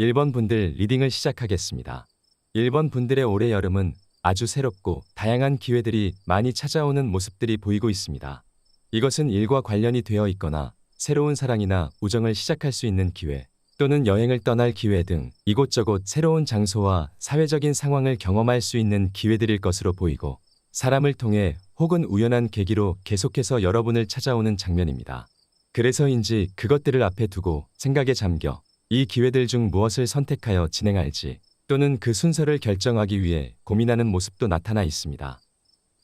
1번 분들 리딩을 시작하겠습니다. 1번 분들의 올해 여름은 아주 새롭고 다양한 기회들이 많이 찾아오는 모습들이 보이고 있습니다. 이것은 일과 관련이 되어 있거나 새로운 사랑이나 우정을 시작할 수 있는 기회, 또는 여행을 떠날 기회 등 이곳저곳 새로운 장소와 사회적인 상황을 경험할 수 있는 기회들일 것으로 보이고, 사람을 통해 혹은 우연한 계기로 계속해서 여러분을 찾아오는 장면입니다. 그래서인지 그것들을 앞에 두고 생각에 잠겨 이 기회들 중 무엇을 선택하여 진행할지, 또는 그 순서를 결정하기 위해 고민하는 모습도 나타나 있습니다.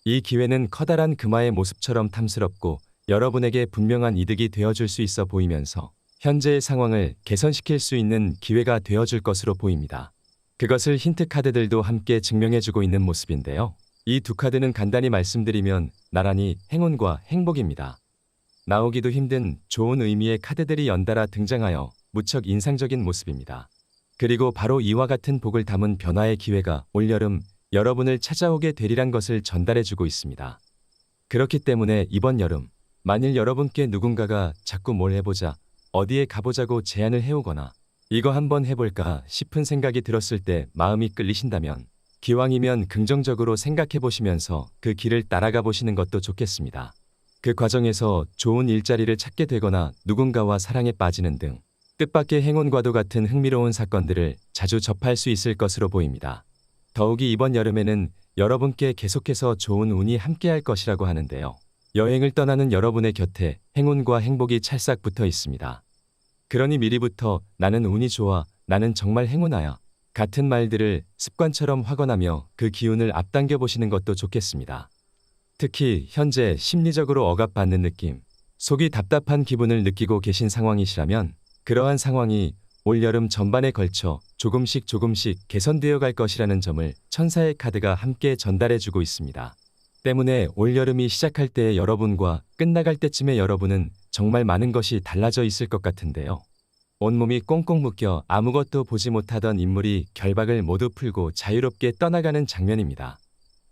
이 기회는 커다란 금화의 모습처럼 탐스럽고 여러분에게 분명한 이득이 되어줄 수 있어 보이면서 현재의 상황을 개선시킬 수 있는 기회가 되어줄 것으로 보입니다. 그것을 힌트 카드들도 함께 증명해주고 있는 모습인데요. 이 두 카드는 간단히 말씀드리면 나란히 행운과 행복입니다. 나오기도 힘든 좋은 의미의 카드들이 연달아 등장하여 무척 인상적인 모습입니다. 그리고 바로 이와 같은 복을 담은 변화의 기회가 올여름 여러분을 찾아오게 되리란 것을 전달해주고 있습니다. 그렇기 때문에 이번 여름, 만일 여러분께 누군가가 자꾸 뭘 해보자, 어디에 가보자고 제안을 해오거나 이거 한번 해볼까 싶은 생각이 들었을 때 마음이 끌리신다면, 기왕이면 긍정적으로 생각해보시면서 그 길을 따라가 보시는 것도 좋겠습니다. 그 과정에서 좋은 일자리를 찾게 되거나 누군가와 사랑에 빠지는 등 뜻밖의 행운과도 같은 흥미로운 사건들을 자주 접할 수 있을 것으로 보입니다. 더욱이 이번 여름에는 여러분께 계속해서 좋은 운이 함께할 것이라고 하는데요. 여행을 떠나는 여러분의 곁에 행운과 행복이 찰싹 붙어 있습니다. 그러니 미리부터 나는 운이 좋아, 나는 정말 행운아야 같은 말들을 습관처럼 확언하며 그 기운을 앞당겨 보시는 것도 좋겠습니다. 특히 현재 심리적으로 억압받는 느낌, 속이 답답한 기분을 느끼고 계신 상황이시라면 그러한 상황이 올여름 전반에 걸쳐 조금씩 개선되어 갈 것이라는 점을 천사의 카드가 함께 전달해주고 있습니다. 때문에 올여름이 시작할 때의 여러분과 끝나갈 때쯤의 여러분은 정말 많은 것이 달라져 있을 것 같은데요. 온몸이 꽁꽁 묶여 아무것도 보지 못하던 인물이 결박을 모두 풀고 자유롭게 떠나가는 장면입니다.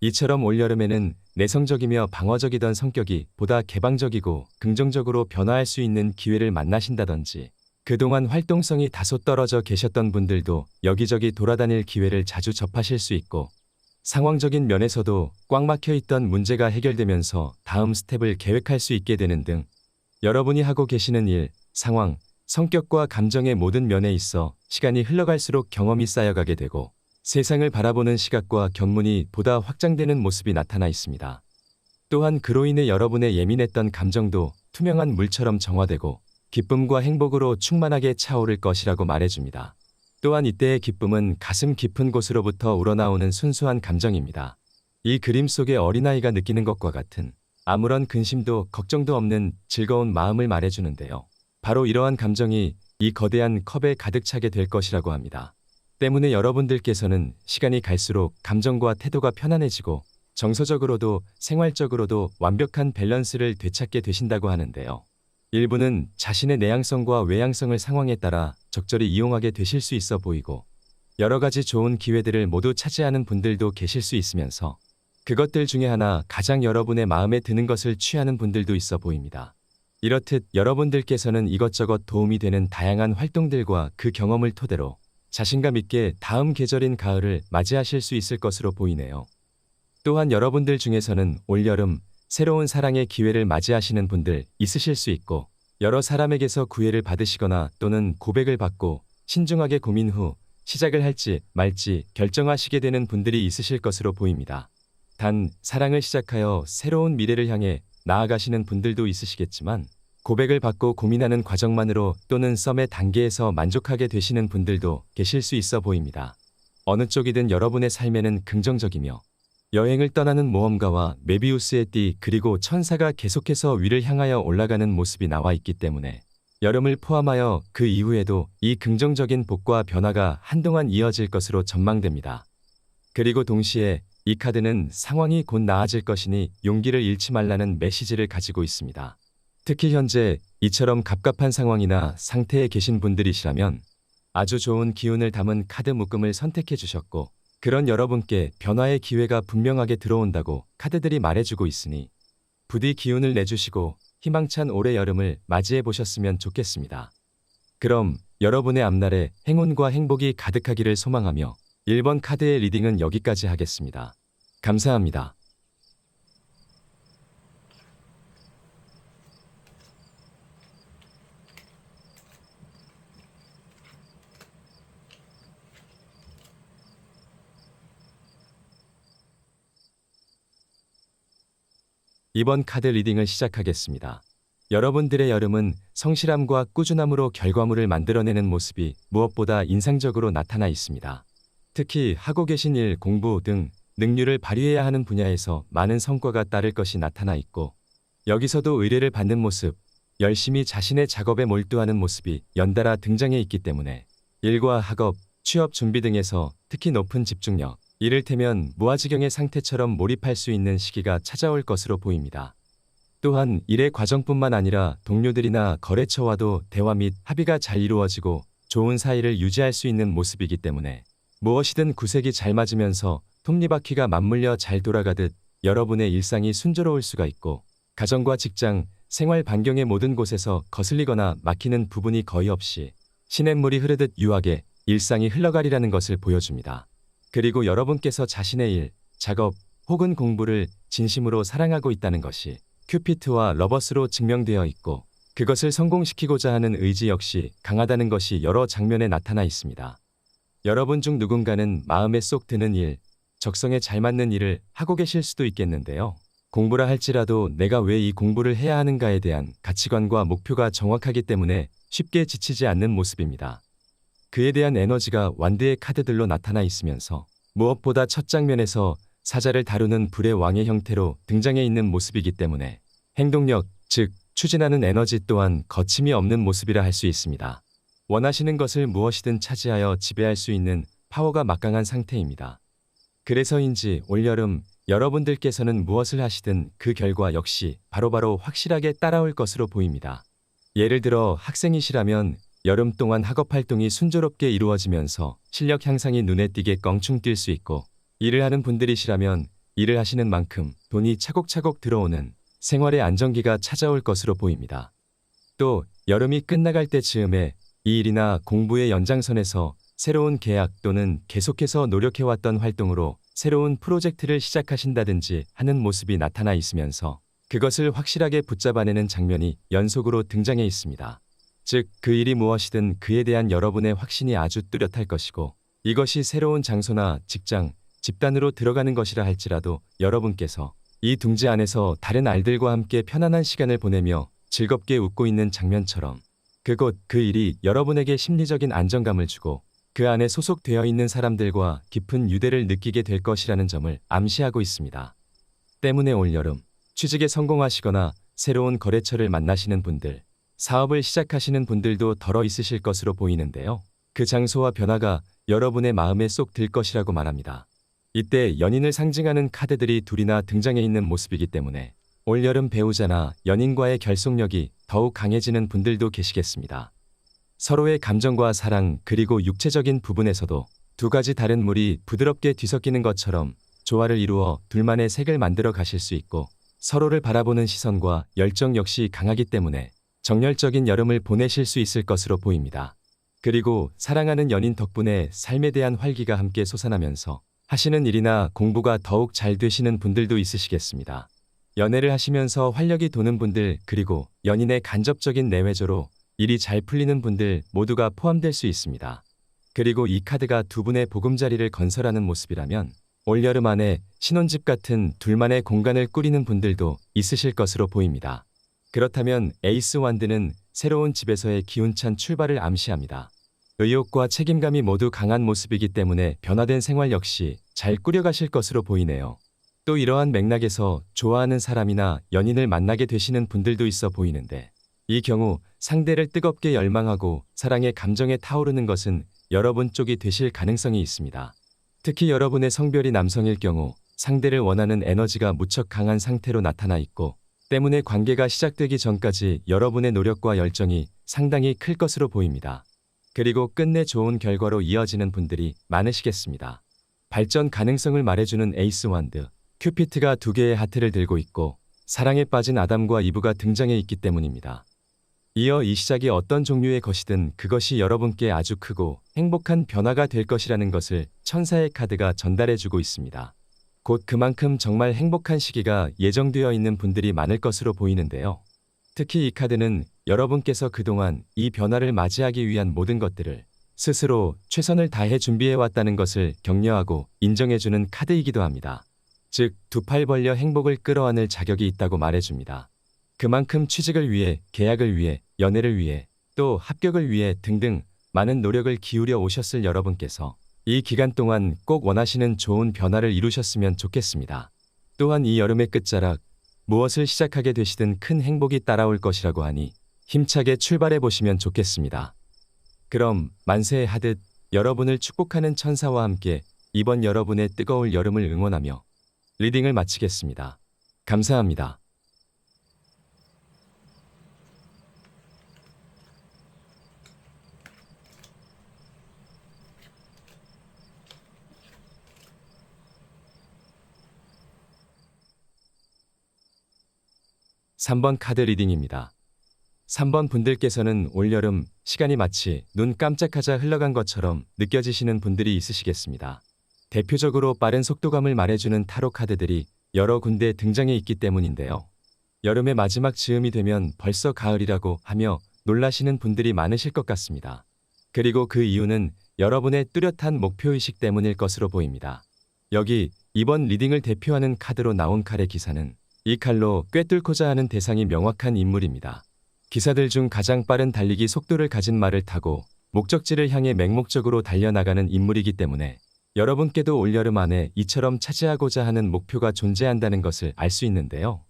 이처럼 올여름에는 내성적이며 방어적이던 성격이 보다 개방적이고 긍정적으로 변화할 수 있는 기회를 만나신다든지, 그동안 활동성이 다소 떨어져 계셨던 분들도 여기저기 돌아다닐 기회를 자주 접하실 수 있고, 상황적인 면에서도 꽉 막혀 있던 문제가 해결되면서 다음 스텝을 계획할 수 있게 되는 등 여러분이 하고 계시는 일, 상황, 성격과 감정의 모든 면에 있어 시간이 흘러갈수록 경험이 쌓여가게 되고 세상을 바라보는 시각과 견문이 보다 확장되는 모습이 나타나 있습니다. 또한 그로 인해 여러분의 예민했던 감정도 투명한 물처럼 정화되고 기쁨과 행복으로 충만하게 차오를 것이라고 말해줍니다. 또한 이때의 기쁨은 가슴 깊은 곳으로부터 우러나오는 순수한 감정입니다. 이 그림 속의 어린아이가 느끼는 것과 같은 아무런 근심도 걱정도 없는 즐거운 마음을 말해주는데요. 바로 이러한 감정이 이 거대한 컵에 가득 차게 될 것이라고 합니다. 때문에 여러분들께서는 시간이 갈수록 감정과 태도가 편안해지고 정서적으로도 생활적으로도 완벽한 밸런스를 되찾게 되신다고 하는데요. 일부는 자신의 내향성과 외향성을 상황에 따라 적절히 이용하게 되실 수 있어 보이고, 여러 가지 좋은 기회들을 모두 차지하는 분들도 계실 수 있으면서 그것들 중에 하나 가장 여러분의 마음에 드는 것을 취하는 분들도 있어 보입니다. 이렇듯 여러분들께서는 이것저것 도움이 되는 다양한 활동들과 그 경험을 토대로 자신감 있게 다음 계절인 가을을 맞이하실 수 있을 것으로 보이네요. 또한 여러분들 중에서는 올여름 새로운 사랑의 기회를 맞이하시는 분들 있으실 수 있고, 여러 사람에게서 구애를 받으시거나 또는 고백을 받고 신중하게 고민 후 시작을 할지 말지 결정하시게 되는 분들이 있으실 것으로 보입니다. 단, 사랑을 시작하여 새로운 미래를 향해 나아가시는 분들도 있으시겠지만, 고백을 받고 고민하는 과정만으로 또는 썸의 단계에서 만족하게 되시는 분들도 계실 수 있어 보입니다. 어느 쪽이든 여러분의 삶에는 긍정적이며 여행을 떠나는 모험가와 메비우스의 띠 그리고 천사가 계속해서 위를 향하여 올라가는 모습이 나와 있기 때문에 여름을 포함하여 그 이후에도 이 긍정적인 복과 변화가 한동안 이어질 것으로 전망됩니다. 그리고 동시에 이 카드는 상황이 곧 나아질 것이니 용기를 잃지 말라는 메시지를 가지고 있습니다. 특히 현재 이처럼 갑갑한 상황이나 상태에 계신 분들이시라면 아주 좋은 기운을 담은 카드 묶음을 선택해 주셨고, 그런 여러분께 변화의 기회가 분명하게 들어온다고 카드들이 말해주고 있으니 부디 기운을 내주시고 희망찬 올해 여름을 맞이해 보셨으면 좋겠습니다. 그럼 여러분의 앞날에 행운과 행복이 가득하기를 소망하며 1번 카드의 리딩은 여기까지 하겠습니다. 감사합니다. 2번 카드 리딩을 시작하겠습니다. 여러분들의 여름은 성실함과 꾸준함으로 결과물을 만들어내는 모습이 무엇보다 인상적으로 나타나 있습니다. 특히 하고 계신 일, 공부 등 능률을 발휘해야 하는 분야에서 많은 성과가 따를 것이 나타나 있고, 여기서도 의뢰를 받는 모습, 열심히 자신의 작업에 몰두하는 모습이 연달아 등장해 있기 때문에 일과 학업, 취업 준비 등에서 특히 높은 집중력, 이를테면 무아지경의 상태처럼 몰입할 수 있는 시기가 찾아올 것으로 보입니다. 또한 일의 과정뿐만 아니라 동료들이나 거래처와도 대화 및 합의가 잘 이루어지고 좋은 사이를 유지할 수 있는 모습이기 때문에 무엇이든 구색이 잘 맞으면서 톱니바퀴가 맞물려 잘 돌아가듯 여러분의 일상이 순조로울 수가 있고, 가정과 직장, 생활 반경의 모든 곳에서 거슬리거나 막히는 부분이 거의 없이 시냇물이 흐르듯 유하게 일상이 흘러가리라는 것을 보여줍니다. 그리고 여러분께서 자신의 일, 작업 혹은 공부를 진심으로 사랑하고 있다는 것이 큐피트와 러버스로 증명되어 있고, 그것을 성공시키고자 하는 의지 역시 강하다는 것이 여러 장면에 나타나 있습니다. 여러분 중 누군가는 마음에 쏙 드는 일, 적성에 잘 맞는 일을 하고 계실 수도 있겠는데요. 공부라 할지라도 내가 왜 이 공부를 해야 하는가에 대한 가치관과 목표가 정확하기 때문에 쉽게 지치지 않는 모습입니다. 그에 대한 에너지가 완드의 카드들로 나타나 있으면서 무엇보다 첫 장면에서 사자를 다루는 불의 왕의 형태로 등장해 있는 모습이기 때문에 행동력, 즉 추진하는 에너지 또한 거침이 없는 모습이라 할 수 있습니다. 원하시는 것을 무엇이든 차지하여 지배할 수 있는 파워가 막강한 상태입니다. 그래서인지 올여름 여러분들께서는 무엇을 하시든 그 결과 역시 바로바로 확실하게 따라올 것으로 보입니다. 예를 들어 학생이시라면 여름 동안 학업 활동이 순조롭게 이루어지면서 실력 향상이 눈에 띄게 껑충 뛸 수 있고, 일을 하는 분들이시라면 일을 하시는 만큼 돈이 차곡차곡 들어오는 생활의 안정기가 찾아올 것으로 보입니다. 또 여름이 끝나갈 때쯤에 이 일이나 공부의 연장선에서 새로운 계약 또는 계속해서 노력해왔던 활동으로 새로운 프로젝트를 시작하신다든지 하는 모습이 나타나 있으면서 그것을 확실하게 붙잡아내는 장면이 연속으로 등장해 있습니다. 즉, 그 일이 무엇이든 그에 대한 여러분의 확신이 아주 뚜렷할 것이고, 이것이 새로운 장소나 직장, 집단으로 들어가는 것이라 할지라도 여러분께서 이 둥지 안에서 다른 알들과 함께 편안한 시간을 보내며 즐겁게 웃고 있는 장면처럼 그곳, 그 일이 여러분에게 심리적인 안정감을 주고 그 안에 소속되어 있는 사람들과 깊은 유대를 느끼게 될 것이라는 점을 암시하고 있습니다. 때문에 올여름 취직에 성공하시거나 새로운 거래처를 만나시는 분들, 사업을 시작하시는 분들도 덜어 있으실 것으로 보이는데요. 그 장소와 변화가 여러분의 마음에 쏙 들 것이라고 말합니다. 이때 연인을 상징하는 카드들이 둘이나 등장해 있는 모습이기 때문에 올여름 배우자나 연인과의 결속력이 더욱 강해지는 분들도 계시겠습니다. 서로의 감정과 사랑 그리고 육체적인 부분에서도 두 가지 다른 물이 부드럽게 뒤섞이는 것처럼 조화를 이루어 둘만의 색을 만들어 가실 수 있고, 서로를 바라보는 시선과 열정 역시 강하기 때문에 정열적인 여름을 보내실 수 있을 것으로 보입니다. 그리고 사랑하는 연인 덕분에 삶에 대한 활기가 함께 솟아나면서 하시는 일이나 공부가 더욱 잘 되시는 분들도 있으시겠습니다. 연애를 하시면서 활력이 도는 분들, 그리고 연인의 간접적인 내외조로 일이 잘 풀리는 분들 모두가 포함될 수 있습니다. 그리고 이 카드가 두 분의 보금자리를 건설하는 모습이라면 올여름 안에 신혼집 같은 둘만의 공간을 꾸리는 분들도 있으실 것으로 보입니다. 그렇다면 에이스 완드는 새로운 집에서의 기운찬 출발을 암시합니다. 의욕과 책임감이 모두 강한 모습이기 때문에 변화된 생활 역시 잘 꾸려가실 것으로 보이네요. 또 이러한 맥락에서 좋아하는 사람이나 연인을 만나게 되시는 분들도 있어 보이는데, 이 경우 상대를 뜨겁게 열망하고 사랑의 감정에 타오르는 것은 여러분 쪽이 되실 가능성이 있습니다. 특히 여러분의 성별이 남성일 경우 상대를 원하는 에너지가 무척 강한 상태로 나타나 있고, 때문에 관계가 시작되기 전까지 여러분의 노력과 열정이 상당히 클 것으로 보입니다. 그리고 끝내 좋은 결과로 이어지는 분들이 많으시겠습니다. 발전 가능성을 말해주는 에이스 완드, 큐피트가 두 개의 하트를 들고 있고 사랑에 빠진 아담과 이브가 등장해 있기 때문입니다. 이어 이 시작이 어떤 종류의 것이든 그것이 여러분께 아주 크고 행복한 변화가 될 것이라는 것을 천사의 카드가 전달해주고 있습니다. 곧 그만큼 정말 행복한 시기가 예정되어 있는 분들이 많을 것으로 보이는데요. 특히 이 카드는 여러분께서 그동안 이 변화를 맞이하기 위한 모든 것들을 스스로 최선을 다해 준비해왔다는 것을 격려하고 인정해주는 카드이기도 합니다. 즉, 두 팔 벌려 행복을 끌어안을 자격이 있다고 말해줍니다. 그만큼 취직을 위해, 계약을 위해, 연애를 위해, 또 합격을 위해 등등 많은 노력을 기울여 오셨을 여러분께서 이 기간 동안 꼭 원하시는 좋은 변화를 이루셨으면 좋겠습니다. 또한 이 여름의 끝자락, 무엇을 시작하게 되시든 큰 행복이 따라올 것이라고 하니 힘차게 출발해 보시면 좋겠습니다. 그럼 만세 하듯 여러분을 축복하는 천사와 함께 이번 여러분의 뜨거울 여름을 응원하며 리딩을 마치겠습니다. 감사합니다. (3번) 카드 리딩입니다. 3번 분들께서는 올여름 시간이 마치 눈 깜짝하자 흘러간 것처럼 느껴지시는 분들이 있으시겠습니다. 대표적으로 빠른 속도감을 말해주는 타로 카드들이 여러 군데 등장해 있기 때문인데요. 여름의 마지막 즈음이 되면 벌써 가을이라고 하며 놀라시는 분들이 많으실 것 같습니다. 그리고 그 이유는 여러분의 뚜렷한 목표의식 때문일 것으로 보입니다. 여기 이번 리딩을 대표하는 카드로 나온 칼의 기사는 이 칼로 꿰뚫고자 하는 대상이 명확한 인물입니다. 기사들 중 가장 빠른 달리기 속도를 가진 말을 타고 목적지를 향해 맹목적으로 달려나가는 인물이기 때문에 여러분께도 올여름 안에 이처럼 차지하고자 하는 목표가 존재한다는 것을 알 수 있는데요.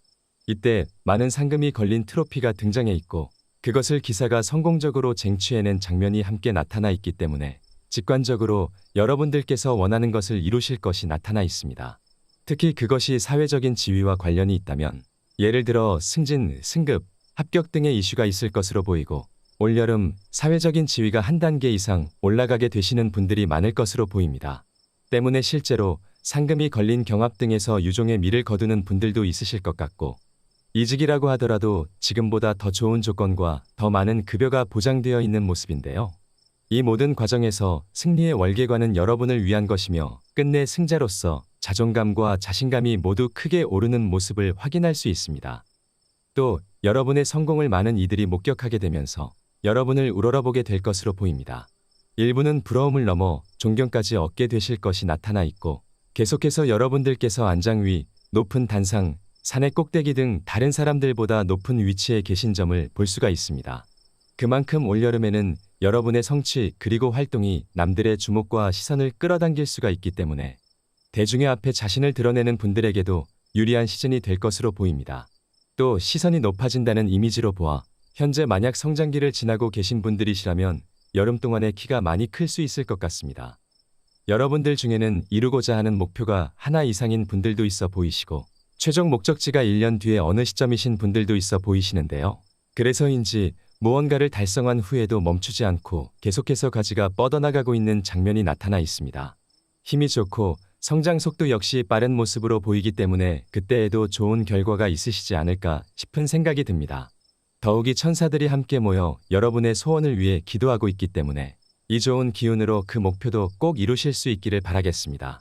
이때 많은 상금이 걸린 트로피가 등장해 있고 그것을 기사가 성공적으로 쟁취해낸 장면이 함께 나타나 있기 때문에 직관적으로 여러분들께서 원하는 것을 이루실 것이 나타나 있습니다. 특히 그것이 사회적인 지위와 관련이 있다면 예를 들어 승진, 승급, 합격 등의 이슈가 있을 것으로 보이고 올여름 사회적인 지위가 한 단계 이상 올라가게 되시는 분들이 많을 것으로 보입니다. 때문에 실제로 상금이 걸린 경합 등에서 유종의 미를 거두는 분들도 있으실 것 같고 이직이라고 하더라도 지금보다 더 좋은 조건과 더 많은 급여가 보장되어 있는 모습인데요. 이 모든 과정에서 승리의 월계관은 여러분을 위한 것이며 끝내 승자로서 자존감과 자신감이 모두 크게 오르는 모습을 확인할 수 있습니다. 또 여러분의 성공을 많은 이들이 목격하게 되면서 여러분을 우러러보게 될 것으로 보입니다. 일부는 부러움을 넘어 존경까지 얻게 되실 것이 나타나 있고 계속해서 여러분들께서 안장 위, 높은 단상, 산의 꼭대기 등 다른 사람들보다 높은 위치에 계신 점을 볼 수가 있습니다. 그만큼 올여름에는 여러분의 성취 그리고 활동이 남들의 주목과 시선을 끌어당길 수가 있기 때문에 대중의 앞에 자신을 드러내는 분들에게도 유리한 시즌이 될 것으로 보입니다. 또 시선이 높아진다는 이미지로 보아 현재 만약 성장기를 지나고 계신 분들이시라면 여름 동안에 키가 많이 클 수 있을 것 같습니다. 여러분들 중에는 이루고자 하는 목표가 하나 이상인 분들도 있어 보이시고 최종 목적지가 1년 뒤에 어느 시점이신 분들도 있어 보이시는데요. 그래서인지 무언가를 달성한 후에도 멈추지 않고 계속해서 가지가 뻗어나가고 있는 장면이 나타나 있습니다. 힘이 좋고 성장 속도 역시 빠른 모습으로 보이기 때문에 그때에도 좋은 결과가 있으시지 않을까 싶은 생각이 듭니다. 더욱이 천사들이 함께 모여 여러분의 소원을 위해 기도하고 있기 때문에 이 좋은 기운으로 그 목표도 꼭 이루실 수 있기를 바라겠습니다.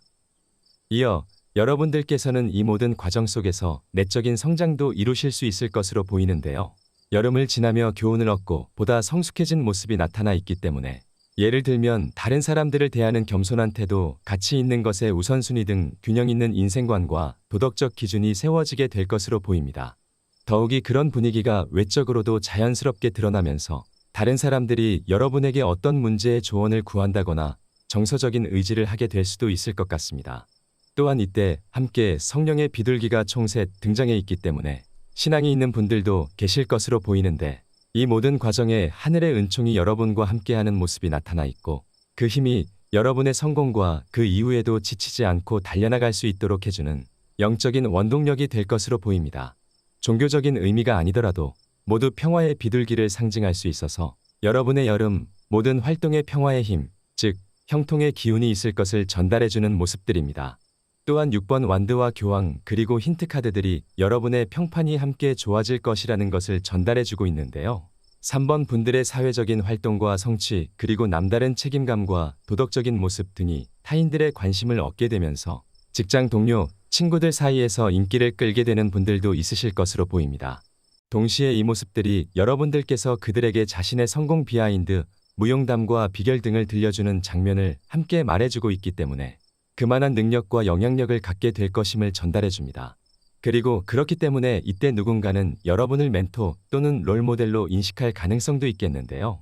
이어 여러분들께서는 이 모든 과정 속에서 내적인 성장도 이루실 수 있을 것으로 보이는데요. 여름을 지나며 교훈을 얻고 보다 성숙해진 모습이 나타나 있기 때문에 예를 들면 다른 사람들을 대하는 겸손한 태도, 가치 있는 것의 우선순위 등 균형 있는 인생관과 도덕적 기준이 세워지게 될 것으로 보입니다. 더욱이 그런 분위기가 외적으로도 자연스럽게 드러나면서 다른 사람들이 여러분에게 어떤 문제의 조언을 구한다거나 정서적인 의지를 하게 될 수도 있을 것 같습니다. 또한 이때 함께 성령의 비둘기가 총 셋 등장해 있기 때문에 신앙이 있는 분들도 계실 것으로 보이는데 이 모든 과정에 하늘의 은총이 여러분과 함께하는 모습이 나타나 있고 그 힘이 여러분의 성공과 그 이후에도 지치지 않고 달려나갈 수 있도록 해주는 영적인 원동력이 될 것으로 보입니다. 종교적인 의미가 아니더라도 모두 평화의 비둘기를 상징할 수 있어서 여러분의 여름 모든 활동의 평화의 힘, 즉 형통의 기운이 있을 것을 전달해주는 모습들입니다. 또한 6번 완드와 교황 그리고 힌트 카드들이 여러분의 평판이 함께 좋아질 것이라는 것을 전달해주고 있는데요. 3번 분들의 사회적인 활동과 성취 그리고 남다른 책임감과 도덕적인 모습 등이 타인들의 관심을 얻게 되면서 직장 동료, 친구들 사이에서 인기를 끌게 되는 분들도 있으실 것으로 보입니다. 동시에 이 모습들이 여러분들께서 그들에게 자신의 성공 비하인드, 무용담과 비결 등을 들려주는 장면을 함께 말해주고 있기 때문에 그만한 능력과 영향력을 갖게 될 것임을 전달해줍니다. 그리고 그렇기 때문에 이때 누군가는 여러분을 멘토 또는 롤모델로 인식할 가능성도 있겠는데요.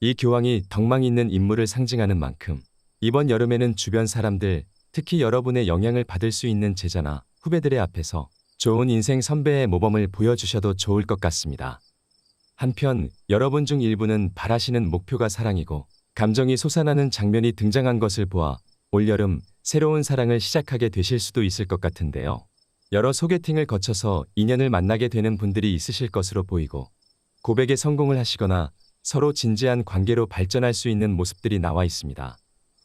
이 교황이 덕망 있는 인물을 상징하는 만큼 이번 여름에는 주변 사람들, 특히 여러분의 영향을 받을 수 있는 제자나 후배들의 앞에서 좋은 인생 선배의 모범을 보여주셔도 좋을 것 같습니다. 한편 여러분 중 일부는 바라시는 목표가 사랑이고 감정이 솟아나는 장면이 등장한 것을 보아 올여름 새로운 사랑을 시작하게 되실 수도 있을 것 같은데요. 여러 소개팅을 거쳐서 인연을 만나게 되는 분들이 있으실 것으로 보이고 고백에 성공을 하시거나 서로 진지한 관계로 발전할 수 있는 모습들이 나와 있습니다.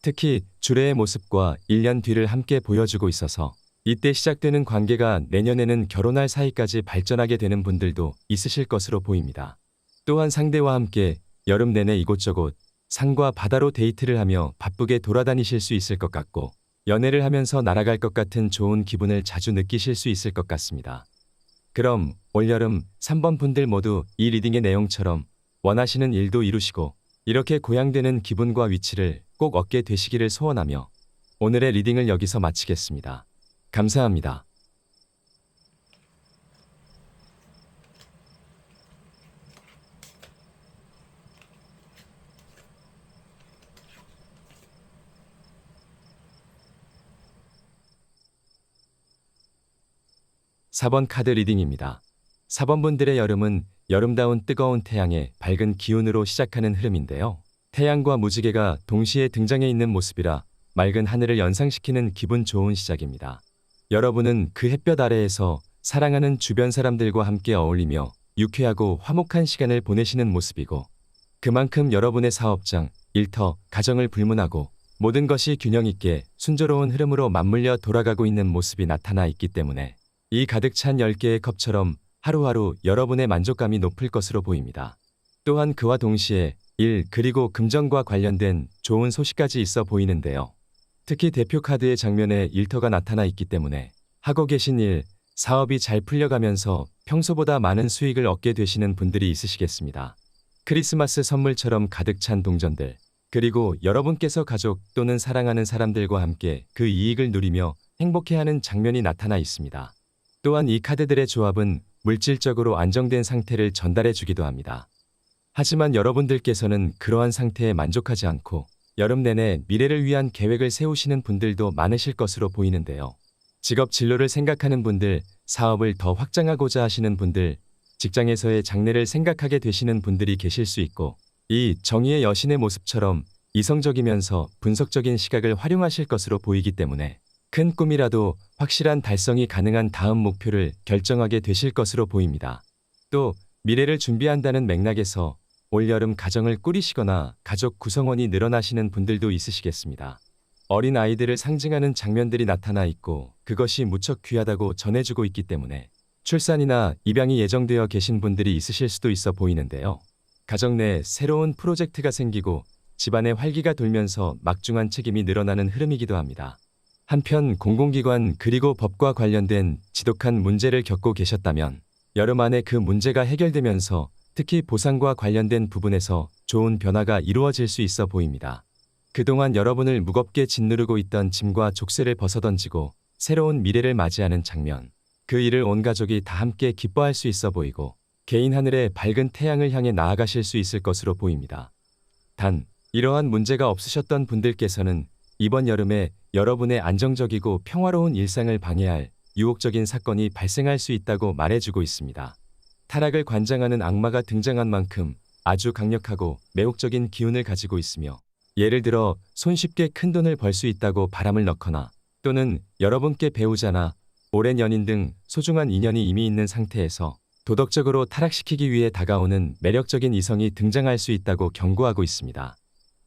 특히 주례의 모습과 1년 뒤를 함께 보여주고 있어서 이때 시작되는 관계가 내년에는 결혼할 사이까지 발전하게 되는 분들도 있으실 것으로 보입니다. 또한 상대와 함께 여름 내내 이곳저곳 산과 바다로 데이트를 하며 바쁘게 돌아다니실 수 있을 것 같고 연애를 하면서 날아갈 것 같은 좋은 기분을 자주 느끼실 수 있을 것 같습니다. 그럼 올여름 3번 분들 모두 이 리딩의 내용처럼 원하시는 일도 이루시고 이렇게 고양되는 기분과 위치를 꼭 얻게 되시기를 소원하며 오늘의 리딩을 여기서 마치겠습니다. 감사합니다. 4번 카드 리딩입니다. 4번 분들의 여름은 여름다운 뜨거운 태양의 밝은 기운으로 시작하는 흐름인데요. 태양과 무지개가 동시에 등장해 있는 모습이라 맑은 하늘을 연상시키는 기분 좋은 시작입니다. 여러분은 그 햇볕 아래에서 사랑하는 주변 사람들과 함께 어울리며 유쾌하고 화목한 시간을 보내시는 모습이고 그만큼 여러분의 사업장, 일터, 가정을 불문하고 모든 것이 균형 있게 순조로운 흐름으로 맞물려 돌아가고 있는 모습이 나타나 있기 때문에 이 가득 찬 10개의 컵처럼 하루하루 여러분의 만족감이 높을 것으로 보입니다. 또한 그와 동시에 일 그리고 금전과 관련된 좋은 소식까지 있어 보이는데요. 특히 대표 카드의 장면에 일터가 나타나 있기 때문에 하고 계신 일, 사업이 잘 풀려가면서 평소보다 많은 수익을 얻게 되시는 분들이 있으시겠습니다. 크리스마스 선물처럼 가득 찬 동전들, 그리고 여러분께서 가족 또는 사랑하는 사람들과 함께 그 이익을 누리며 행복해하는 장면이 나타나 있습니다. 또한 이 카드들의 조합은 물질적으로 안정된 상태를 전달해 주기도 합니다. 하지만 여러분들께서는 그러한 상태에 만족하지 않고 여름 내내 미래를 위한 계획을 세우시는 분들도 많으실 것으로 보이는데요. 직업 진로를 생각하는 분들, 사업을 더 확장하고자 하시는 분들, 직장에서의 장래를 생각하게 되시는 분들이 계실 수 있고 이 정의의 여신의 모습처럼 이성적이면서 분석적인 시각을 활용하실 것으로 보이기 때문에 큰 꿈이라도 확실한 달성이 가능한 다음 목표를 결정하게 되실 것으로 보입니다. 또 미래를 준비한다는 맥락에서 올여름 가정을 꾸리시거나 가족 구성원이 늘어나시는 분들도 있으시겠습니다. 어린 아이들을 상징하는 장면들이 나타나 있고 그것이 무척 귀하다고 전해주고 있기 때문에 출산이나 입양이 예정되어 계신 분들이 있으실 수도 있어 보이는데요. 가정 내 새로운 프로젝트가 생기고 집안의 활기가 돌면서 막중한 책임이 늘어나는 흐름이기도 합니다. 한편 공공기관 그리고 법과 관련된 지독한 문제를 겪고 계셨다면 여름 안에 그 문제가 해결되면서 특히 보상과 관련된 부분에서 좋은 변화가 이루어질 수 있어 보입니다. 그동안 여러분을 무겁게 짓누르고 있던 짐과 족쇄를 벗어던지고 새로운 미래를 맞이하는 장면, 그 일을 온 가족이 다 함께 기뻐할 수 있어 보이고 개인 하늘의 밝은 태양을 향해 나아가실 수 있을 것으로 보입니다. 단, 이러한 문제가 없으셨던 분들께서는 이번 여름에 여러분의 안정적이고 평화로운 일상을 방해할 유혹적인 사건이 발생할 수 있다고 말해주고 있습니다. 타락을 관장하는 악마가 등장한 만큼 아주 강력하고 매혹적인 기운을 가지고 있으며 예를 들어 손쉽게 큰 돈을 벌 수 있다고 바람을 넣거나 또는 여러분께 배우자나 오랜 연인 등 소중한 인연이 이미 있는 상태에서 도덕적으로 타락시키기 위해 다가오는 매력적인 이성이 등장할 수 있다고 경고하고 있습니다.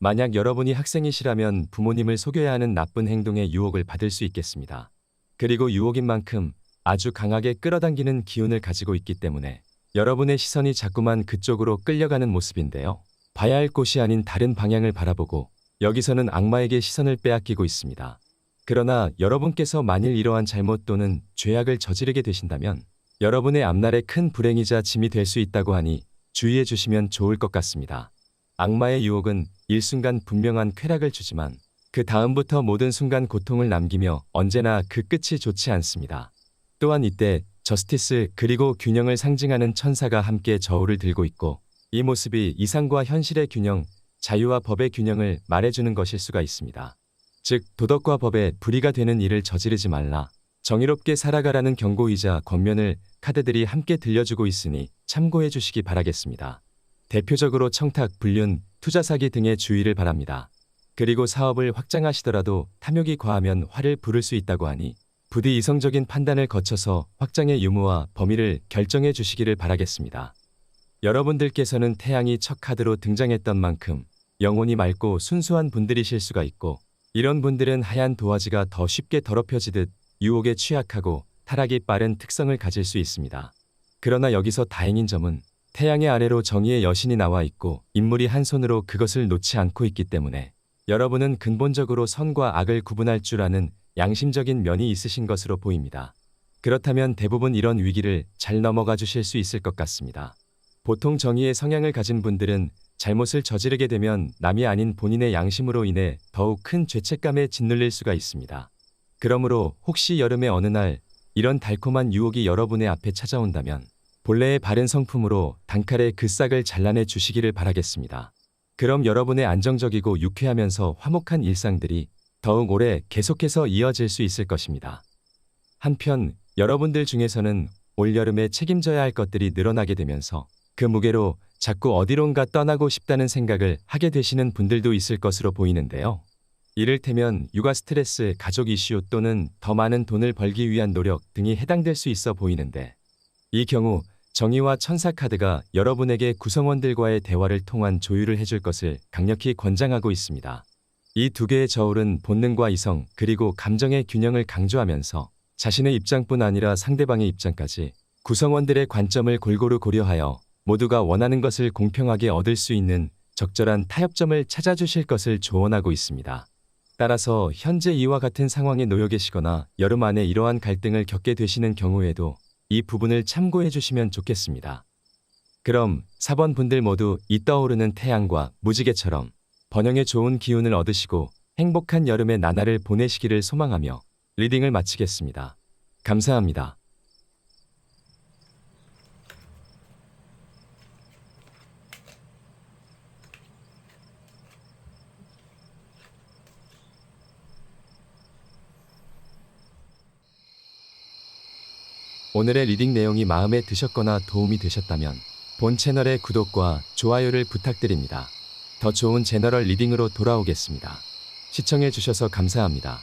만약 여러분이 학생이시라면 부모님을 속여야 하는 나쁜 행동의 유혹을 받을 수 있겠습니다. 그리고 유혹인 만큼 아주 강하게 끌어당기는 기운을 가지고 있기 때문에 여러분의 시선이 자꾸만 그쪽으로 끌려가는 모습인데요. 봐야 할 곳이 아닌 다른 방향을 바라보고 여기서는 악마에게 시선을 빼앗기고 있습니다. 그러나 여러분께서 만일 이러한 잘못 또는 죄악을 저지르게 되신다면 여러분의 앞날에 큰 불행이자 짐이 될 수 있다고 하니 주의해 주시면 좋을 것 같습니다. 악마의 유혹은 일순간 분명한 쾌락을 주지만 그 다음부터 모든 순간 고통을 남기며 언제나 그 끝이 좋지 않습니다. 또한 이때 저스티스 그리고 균형을 상징하는 천사가 함께 저울을 들고 있고 이 모습이 이상과 현실의 균형, 자유와 법의 균형을 말해주는 것일 수가 있습니다. 즉 도덕과 법에 불이가 되는 일을 저지르지 말라, 정의롭게 살아가라는 경고이자 권면을 카드들이 함께 들려주고 있으니 참고해 주시기 바라겠습니다. 대표적으로 청탁, 불륜, 투자 사기 등에 주의를 바랍니다. 그리고 사업을 확장하시더라도 탐욕이 과하면 화를 부를 수 있다고 하니 부디 이성적인 판단을 거쳐서 확장의 유무와 범위를 결정해 주시기를 바라겠습니다. 여러분들께서는 태양이 첫 카드로 등장했던 만큼 영혼이 맑고 순수한 분들이실 수가 있고 이런 분들은 하얀 도화지가 더 쉽게 더럽혀지듯 유혹에 취약하고 타락이 빠른 특성을 가질 수 있습니다. 그러나 여기서 다행인 점은 태양의 아래로 정의의 여신이 나와 있고 인물이 한 손으로 그것을 놓지 않고 있기 때문에 여러분은 근본적으로 선과 악을 구분할 줄 아는 양심적인 면이 있으신 것으로 보입니다. 그렇다면 대부분 이런 위기를 잘 넘어가 주실 수 있을 것 같습니다. 보통 정의의 성향을 가진 분들은 잘못을 저지르게 되면 남이 아닌 본인의 양심으로 인해 더욱 큰 죄책감에 짓눌릴 수가 있습니다. 그러므로 혹시 여름의 어느 날 이런 달콤한 유혹이 여러분의 앞에 찾아온다면 본래의 바른 성품으로 단칼에 그 싹을 잘라내 주시기를 바라겠습니다. 그럼 여러분의 안정적이고 유쾌하면서 화목한 일상들이 더욱 오래 계속해서 이어질 수 있을 것입니다. 한편 여러분들 중에서는 올여름에 책임져야 할 것들이 늘어나게 되면서 그 무게로 자꾸 어디론가 떠나고 싶다는 생각을 하게 되시는 분들도 있을 것으로 보이는데요. 이를테면 육아 스트레스, 가족 이슈 또는 더 많은 돈을 벌기 위한 노력 등이 해당될 수 있어 보이는데 이 경우 정의와 천사 카드가 여러분에게 구성원들과의 대화를 통한 조율을 해줄 것을 강력히 권장하고 있습니다. 이 두 개의 저울은 본능과 이성 그리고 감정의 균형을 강조하면서 자신의 입장뿐 아니라 상대방의 입장까지 구성원들의 관점을 골고루 고려하여 모두가 원하는 것을 공평하게 얻을 수 있는 적절한 타협점을 찾아주실 것을 조언하고 있습니다. 따라서 현재 이와 같은 상황에 놓여 계시거나 여름 안에 이러한 갈등을 겪게 되시는 경우에도 이 부분을 참고해 주시면 좋겠습니다. 그럼 4번 분들 모두 이 떠오르는 태양과 무지개처럼 번영의 좋은 기운을 얻으시고 행복한 여름의 나날을 보내시기를 소망하며 리딩을 마치겠습니다. 감사합니다. 오늘의 리딩 내용이 마음에 드셨거나 도움이 되셨다면 본 채널의 구독과 좋아요를 부탁드립니다. 더 좋은 제너럴 리딩으로 돌아오겠습니다. 시청해 주셔서 감사합니다.